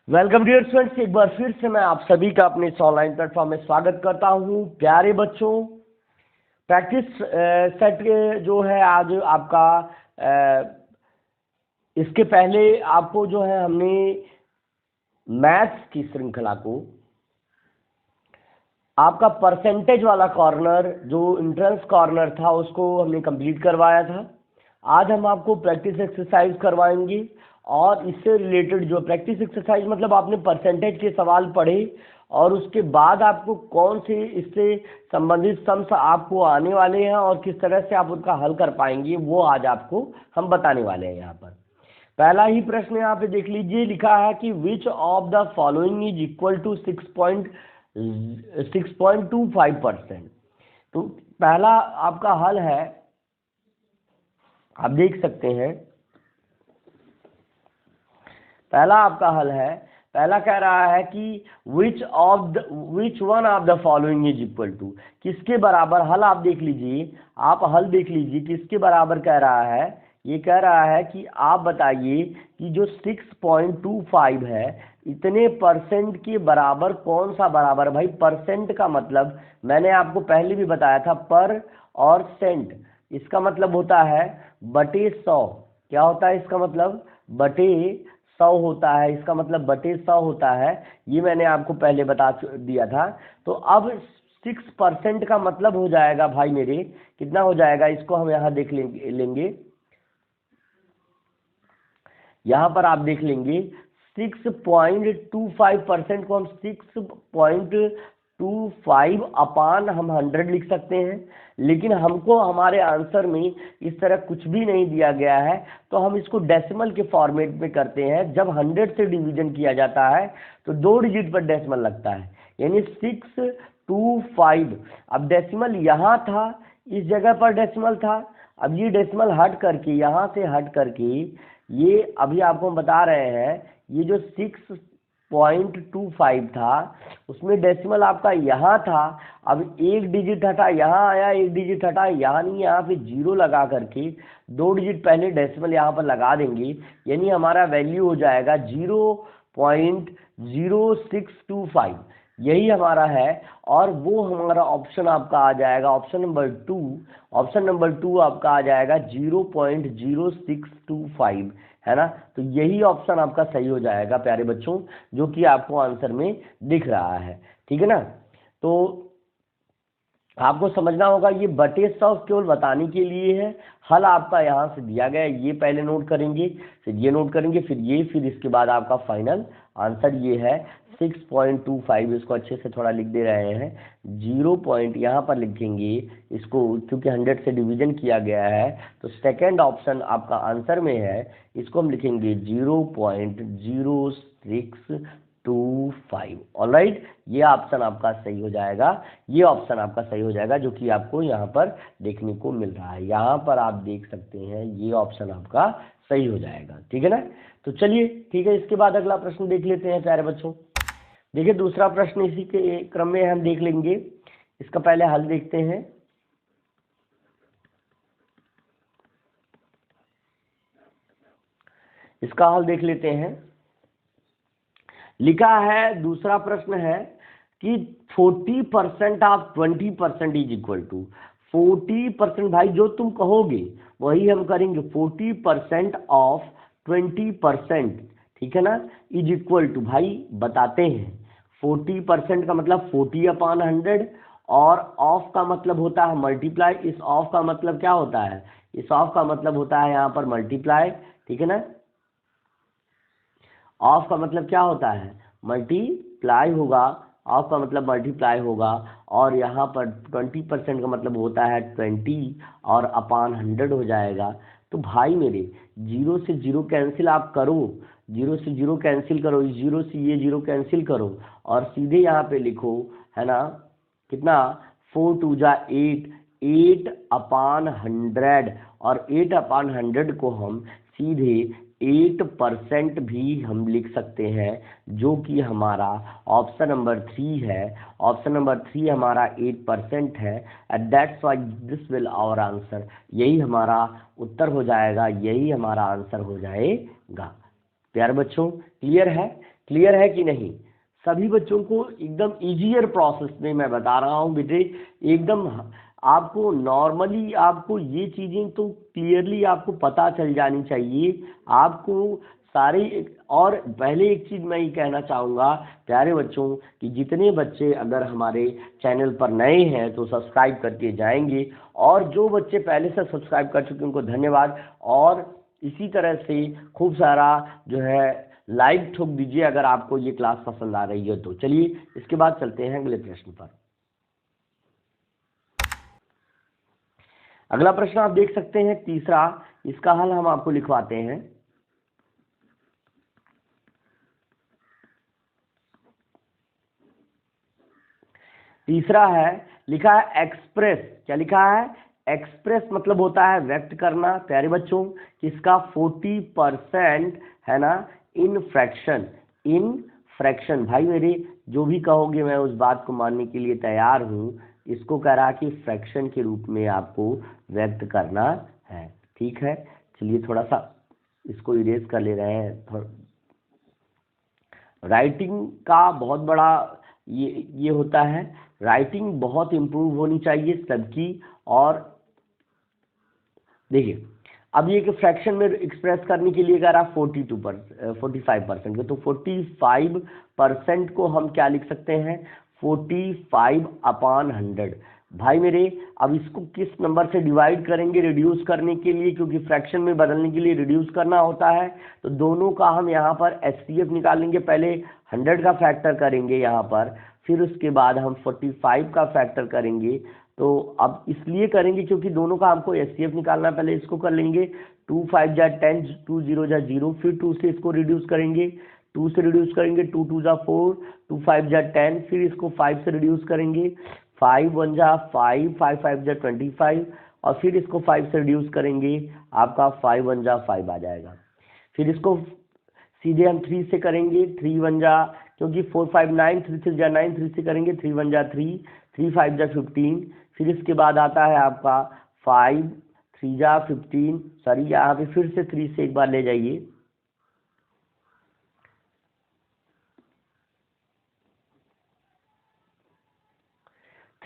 Welcome dear students, एक बार फिर से मैं आप सभी का अपने इस ऑनलाइन प्लेटफॉर्म में स्वागत करता हूं। प्यारे बच्चों, प्रैक्टिस सेट जो है आज आपका इसके पहले आपको जो है हमने मैथ्स की श्रृंखला को आपका परसेंटेज वाला कॉर्नर जो एंट्रेंस कॉर्नर था उसको हमने कंप्लीट करवाया था। आज हम आपको प्रैक्टिस एक्सरसाइज करवाएंगे और इससे रिलेटेड जो प्रैक्टिस एक्सरसाइज मतलब आपने परसेंटेज के सवाल पढ़े और उसके बाद आपको कौन से इससे संबंधित सम्स आपको आने वाले हैं और किस तरह से आप उनका हल कर पाएंगे वो आज आपको हम बताने वाले हैं। यहाँ पर पहला ही प्रश्न यहाँ पे देख लीजिए, लिखा है कि which of the following is equal to 6.25%। तो पहला आपका हल है, आप देख सकते हैं पहला आपका हल है। पहला कह रहा है कि which one of the following is equal to, किसके बराबर, हल आप देख लीजिए, आप हल देख लीजिए किसके बराबर कह रहा है। ये कह रहा है कि आप बताइए कि जो 6.25 है इतने परसेंट के बराबर कौन सा बराबर। भाई परसेंट का मतलब मैंने आपको पहले भी बताया था, पर और सेंट, इसका मतलब होता है बटे 100। क्या होता है इसका मतलब? बटे 100 होता है, इसका मतलब बटे 100 होता है। ये मैंने आपको पहले बता दिया था। तो अब 6% का मतलब हो जाएगा भाई मेरे, कितना हो जाएगा इसको हम यहाँ देख लेंगे। यहाँ पर आप देख लेंगे 6.25% को हम 6.25 अपान हम 100 लिख सकते हैं। लेकिन हमको हमारे आंसर में इस तरह कुछ भी नहीं दिया गया है, तो हम इसको डेसिमल के फॉर्मेट में करते हैं। जब 100 से डिवीजन किया जाता है तो 2 डिजिट पर डेसिमल लगता है, यानी 625। अब डेसिमल यहाँ था, इस जगह पर डेसिमल था। अब ये डेसिमल हट करके, यहाँ से हट करके, ये अभी आपको हम बता रहे हैं, ये जो 6.25 था उसमें डेसिमल आपका यहाँ था। अब एक डिजिट हटा यहाँ आया, एक डिजिट हटा यहाँ नहीं, यहाँ पे 0 लगा करके 2 डिजिट पहले डेसिमल यहाँ पर लगा देंगे, यानी हमारा वैल्यू हो जाएगा 0.0625। यही हमारा है और वो हमारा ऑप्शन आपका आ जाएगा, ऑप्शन नंबर 2 आपका आ जाएगा 0.0625, है ना। तो यही ऑप्शन आपका सही हो जाएगा प्यारे बच्चों, जो कि आपको आंसर में दिख रहा है, ठीक है ना। तो आपको समझना होगा, ये बटे 100 केवल बताने के लिए है। हल आपका यहाँ से दिया गया है, ये पहले नोट करेंगे, फिर ये नोट करेंगे, फिर ये, फिर इसके बाद आपका फाइनल आंसर ये है 6.25। इसको अच्छे से थोड़ा लिख दे रहे हैं, 0 पॉइंट यहाँ पर लिखेंगे इसको, क्योंकि 100 से डिवीजन किया गया है। तो सेकेंड ऑप्शन आपका आंसर में है, इसको हम लिखेंगे 0.0625। ऑलराइट, ये ऑप्शन आपका सही हो जाएगा, ये ऑप्शन आपका सही हो जाएगा, जो कि आपको यहाँ पर देखने को मिल रहा है। यहाँ पर आप देख सकते हैं ये ऑप्शन आपका सही हो जाएगा, ठीक है ना। तो चलिए ठीक है, इसके बाद अगला प्रश्न देख लेते हैं प्यारे बच्चों। देखिए दूसरा प्रश्न इसी के क्रम में हम देख लेंगे, इसका पहले हल देखते हैं। इसका हल देख लेते हैं। लिखा है, दूसरा प्रश्न है कि 40% ऑफ 20% इज इक्वल टू 40%। भाई जो तुम कहोगे वही हम करेंगे। 40% ऑफ 20%, ठीक है ना, इज इक्वल टू, भाई बताते हैं 40% का मतलब 40/100 और ऑफ का मतलब होता है मल्टीप्लाई। इस ऑफ का मतलब क्या होता है? इस ऑफ का मतलब होता है यहाँ पर मल्टीप्लाई, ठीक है ना। ऑफ का मतलब क्या होता है? मल्टीप्लाई होगा, ऑफ का मतलब मल्टीप्लाई होगा। और यहाँ पर 20% का मतलब होता है 20 और अपान 100 हो जाएगा। तो भाई मेरे 0 से 0 कैंसिल आप करो, 0 से 0 कैंसिल करो, इस 0 से ये 0 कैंसिल करो और सीधे यहाँ पे लिखो, है ना, कितना, 4 2 जा 8, 8/100 और 8/100 को हम सीधे 8% भी हम लिख सकते हैं, जो कि हमारा ऑप्शन नंबर 3 है। ऑप्शन नंबर 3 हमारा 8% है, and that's why this will our answer. यही हमारा उत्तर हो जाएगा, यही हमारा आंसर हो जाएगा। प्यारे बच्चों क्लियर है? क्लियर है कि नहीं? सभी बच्चों को एकदम इजियर प्रोसेस में मैं बता रहा हूँ बेटे, एकदम आपको नॉर्मली आपको ये चीजें तो क्लियरली आपको पता चल जानी चाहिए आपको सारे। और पहले एक चीज मैं ये कहना चाहूँगा प्यारे बच्चों कि जितने बच्चे अगर हमारे चैनल पर नए हैं तो सब्सक्राइब करके जाएंगे, और जो बच्चे पहले से सब्सक्राइब कर चुके उनको धन्यवाद, और इसी तरह से खूब सारा जो है लाइक ठोक दीजिए अगर आपको ये क्लास पसंद आ रही है तो। चलिए इसके बाद चलते हैं अगले प्रश्न पर। अगला प्रश्न आप देख सकते हैं तीसरा, इसका हल हम आपको लिखवाते हैं। तीसरा है, लिखा है एक्सप्रेस। क्या लिखा है? एक्सप्रेस मतलब होता है व्यक्त करना प्यारे बच्चों, किसका? 40% है ना, इन फ्रैक्शन। इन फ्रैक्शन भाई मेरे, जो भी कहोगे मैं उस बात को मानने के लिए तैयार हूं। इसको कह रहा कि फ्रैक्शन के रूप में आपको व्यक्त करना है। ठीक है, चलिए थोड़ा सा इसको इरेज कर ले रहे हैं। राइटिंग का बहुत बड़ा ये होता है, राइटिंग बहुत इम्प्रूव होनी चाहिए सबकी। और देखिए अब ये कि फ्रैक्शन में एक्सप्रेस करने के लिए अगर आप 45% के, तो 45% को हम क्या लिख सकते हैं? 45/100 भाई मेरे। अब इसको किस नंबर से डिवाइड करेंगे रिड्यूस करने के लिए, क्योंकि फ्रैक्शन में बदलने के लिए रिड्यूस करना होता है, तो दोनों का हम यहाँ पर HCF निकालेंगे। पहले 100 का फैक्टर करेंगे यहाँ पर, फिर उसके बाद हम 45 का फैक्टर करेंगे। तो अब इसलिए करेंगे क्योंकि दोनों का हमको HCF निकालना है। पहले इसको कर लेंगे, 2 5 जा 10, 2 0 जा 0, फिर 2 से इसको रिड्यूस करेंगे, 2 से रिड्यूस करेंगे, 2 2 जा 4, 2 5 जा 10, फिर इसको 5 से रिड्यूस करेंगे, 5 1 जा 5, 5 5 जा 25, और फिर इसको 5 से रिड्यूस करेंगे, आपका 5 1 जा 5 आ जाएगा। फिर इसको सीधे हम 3 से करेंगे, 3 1 जा, क्योंकि 4 5 9, 3 3 जा 9, 3 से करेंगे, 3 1 जा 3, 3 5 जा 15, फिर इसके बाद आता है आपका 5 3 जा 15, सॉरी यहाँ पे फिर से 3 से एक बार ले जाइए,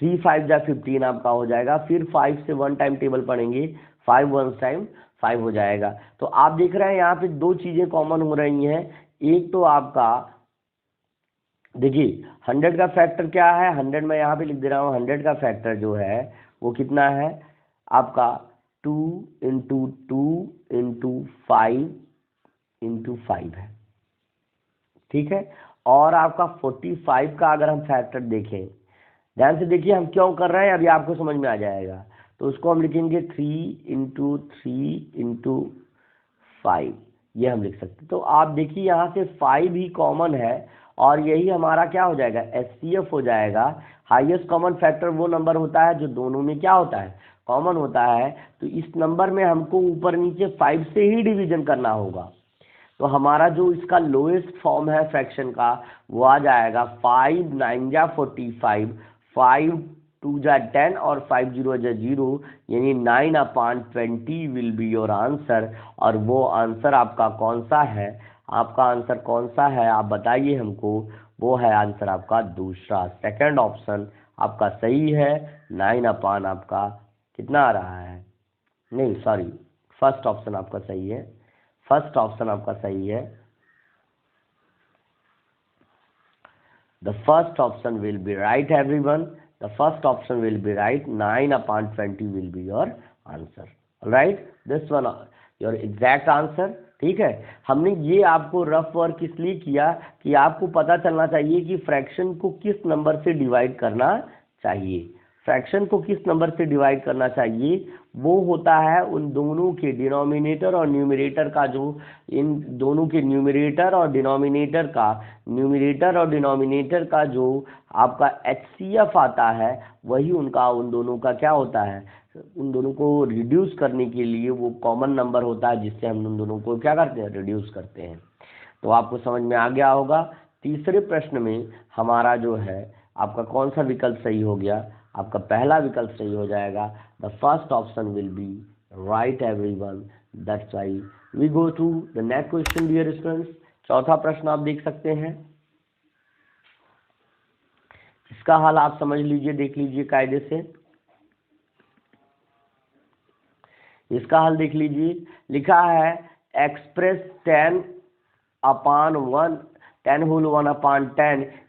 3 5 जा 15 आपका हो जाएगा। फिर 5 से 1 टाइम टेबल पढ़ेंगे, 5 1 टाइम 5 हो जाएगा। तो आप देख रहे हैं यहाँ पे दो चीजें कॉमन हो रही हैं। एक तो आपका देखिए 100 का फैक्टर क्या है, 100 मैं यहाँ पे लिख दे रहा हूँ। 100 का फैक्टर जो है वो कितना है आपका? 2 × 2 × 5 × 5 है। ठीक है, और आपका 45 का अगर हम फैक्टर देखें, ध्यान से देखिए हम क्यों कर रहे हैं, अभी आपको समझ में आ जाएगा। तो उसको हम लिखेंगे 3 × 3 × 5, ये हम लिख सकते हैं। तो आप देखिए यहाँ से 5 ही कॉमन है, और यही हमारा क्या हो जाएगा? HCF हो जाएगा। हाईएस्ट कॉमन फैक्टर वो नंबर होता है जो दोनों में क्या होता है? कॉमन होता है। तो इस नंबर में हमको ऊपर नीचे 5 से ही डिवीजन करना होगा। तो हमारा जो इसका लोएस्ट फॉर्म है फ्रैक्शन का वो आ जाएगा 5 9 जा 45, 5 2 जा 10, और 5 0 जा 0, यानी 9/20 विल बी योर आंसर। और वो आंसर आपका कौन सा है? आपका आंसर कौन सा है आप बताइए हमको। वो है आंसर आपका दूसरा, सेकंड ऑप्शन आपका सही है। 9/, आपका कितना आ रहा है? नहीं सॉरी, फर्स्ट ऑप्शन आपका सही है। फर्स्ट ऑप्शन आपका सही है। The first option will be right everyone. The first option will be right. 9/20 will be your answer. Alright, this one your exact answer. ठीक है, हमने ये आपको रफ वर्क इसलिए किया कि आपको पता चलना चाहिए कि फ्रैक्शन को किस नंबर से डिवाइड करना चाहिए। फ्रैक्शन को किस नंबर से डिवाइड करना चाहिए, वो होता है उन दोनों के डिनोमिनेटर और न्यूमरेटर का, जो इन दोनों के न्यूमरेटर और डिनोमिनेटर का जो आपका HCF आता है, वही उनका उन दोनों का क्या होता है? उन दोनों को रिड्यूस करने के लिए वो कॉमन नंबर होता है, जिससे हम उन दोनों को क्या करते हैं? रिड्यूस करते हैं। तो आपको समझ में आ गया होगा। तीसरे प्रश्न में हमारा जो है आपका कौन सा विकल्प सही हो गया? आपका पहला विकल्प सही हो जाएगा। The first option will be right everyone. That's why we go to the next question dear students. चौथा प्रश्न आप देख सकते हैं, इसका हल आप समझ लीजिए, देख लीजिए कायदे से। इसका हल देख लीजिए, लिखा है एक्सप्रेस 10/1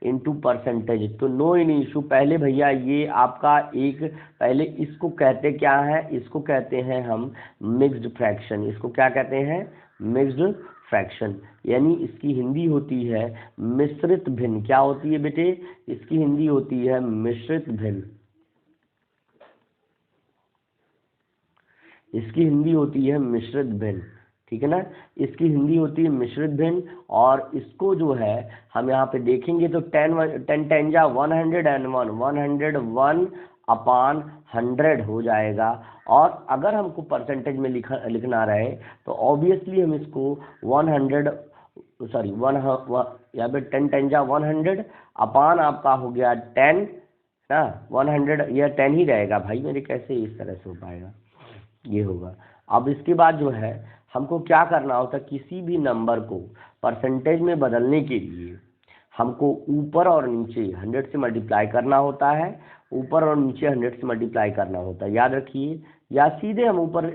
इंटू परसेंटेज। तो नो इन इशू। पहले भैया ये आपका एक, पहले इसको कहते क्या है, इसको कहते हैं हम मिक्स्ड फ्रैक्शन। इसको क्या कहते हैं, मिक्स्ड फ्रैक्शन, यानी इसकी हिंदी होती है मिश्रित भिन्न। क्या होती है बेटे, इसकी हिंदी होती है मिश्रित भिन्न। इसकी हिंदी होती है मिश्रित भिन्न, ठीक है ना, इसकी हिंदी होती है मिश्रित भिन्न। और इसको जो है हम यहाँ पे देखेंगे तो 10 जा 101/100 हो जाएगा। और अगर हमको परसेंटेज में लिखना रहे तो ऑब्वियसली हम इसको 100 सॉरी 1 यहाँ पे 10 जा 100 अपान आपका हो गया 10 ना, 100 यह 10 ही रहेगा भाई मेरे, कैसे इस तरह से हो पाएगा, ये होगा। अब इसके बाद जो है हमको क्या करना होता है, किसी भी नंबर को परसेंटेज में बदलने के लिए हमको ऊपर और नीचे 100 से मल्टीप्लाई करना होता है, ऊपर और नीचे 100 से मल्टीप्लाई करना होता है, याद रखिए। या सीधे हम ऊपर,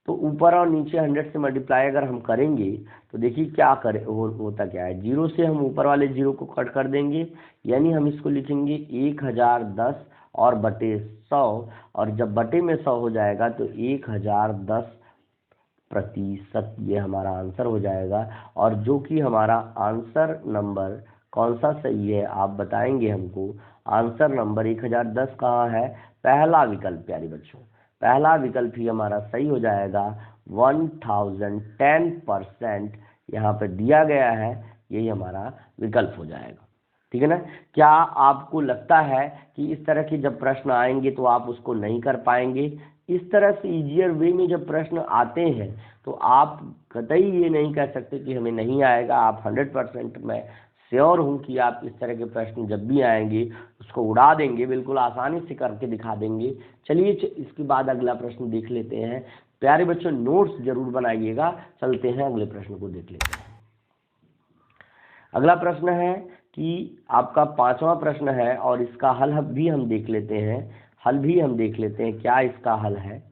तो ऊपर और नीचे 100 से मल्टीप्लाई अगर हम करेंगे तो देखिए क्या करे होता क्या है, 0 से हम ऊपर वाले 0 को कट कर देंगे, यानी हम इसको लिखेंगे 1010 और बटे 100, और जब बटे में 100 हो जाएगा तो 1010%, ये हमारा आंसर हो जाएगा। और जो कि हमारा आंसर नंबर कौन सा सही है आप बताएंगे हमको। आंसर नंबर 1010 कहाँ है, पहला विकल्प प्यारे बच्चों, पहला विकल्प ही हमारा सही हो जाएगा। 1010% यहाँ पर दिया गया है, यही हमारा विकल्प हो जाएगा, ठीक है ना। क्या आपको लगता है कि इस तरह के जब प्रश्न आएंगे तो आप उसको नहीं कर पाएंगे? इस तरह से इजियर वे में जब प्रश्न आते हैं तो आप कतई ये नहीं कह सकते कि हमें नहीं आएगा। आप 100% मैं श्योर हूँ कि आप इस तरह के प्रश्न जब भी आएंगे उसको उड़ा देंगे, बिल्कुल आसानी से करके दिखा देंगे। चलिए इसके बाद अगला प्रश्न देख लेते हैं। प्यारे बच्चों नोट्स जरूर बनाइएगा। चलते हैं अगले प्रश्न को देख लेते हैं। अगला प्रश्न है कि आपका 5वां प्रश्न है और इसका हल भी हम देख लेते हैं, क्या इसका हल है।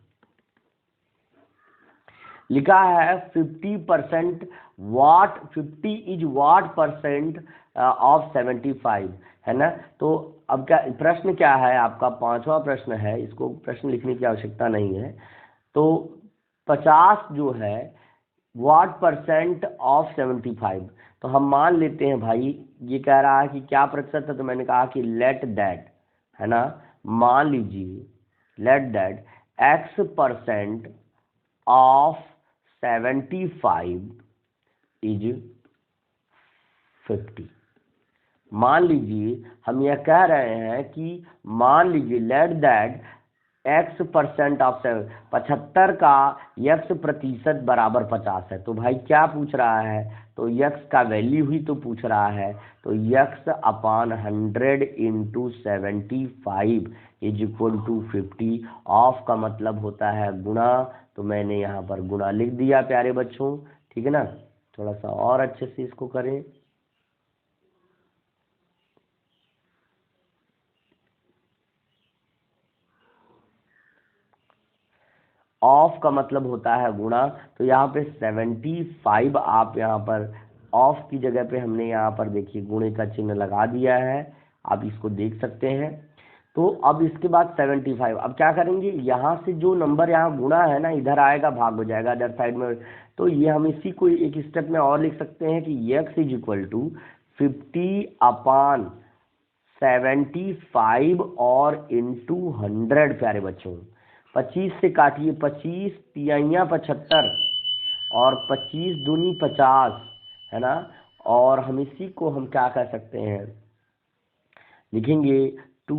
लिखा है 50% वाट, 50 इज वाट परसेंट ऑफ 75, है ना। तो अब क्या प्रश्न क्या है आपका, 5वां प्रश्न है, इसको प्रश्न लिखने की आवश्यकता नहीं है। तो 50 जो है वाट परसेंट ऑफ 75, तो हम मान लेते हैं भाई, ये कह रहा है कि क्या प्रतिशत है, तो मैंने कहा कि लेट दैट, है ना, मान लीजिए let that x% of 75 is 50। मान लीजिए हम यह कह रहे हैं कि मान लीजिए लेट दैट x% ऑफ 75 का x% बराबर 50 है। तो भाई क्या पूछ रहा है, तो x का वैल्यू ही तो पूछ रहा है। तो x/100 into 75 is equal to 50। Of का मतलब होता है गुणा, तो मैंने यहाँ पर गुणा लिख दिया प्यारे बच्चों, ठीक है ना। थोड़ा सा और अच्छे से इसको करें। ऑफ का मतलब होता है गुणा, तो यहाँ पे 75 आप यहाँ पर ऑफ की जगह पे हमने यहाँ पर देखिए गुणे का चिन्ह लगा दिया है, आप इसको देख सकते हैं। तो अब इसके बाद 75, अब क्या करेंगे, यहाँ से जो नंबर यहाँ गुणा है ना, इधर आएगा भाग हो जाएगा अदर साइड में। तो ये हम इसी को एक स्टेप में और लिख सकते हैं कि x इज इक्वल टू 50/75 और इंटू 100 प्यारे बच्चों। 25 से काटिए, 25 तियाइयाँ 75 और 25 दूनी 50, है ना। और हम इसी को हम क्या कर सकते हैं, लिखेंगे 2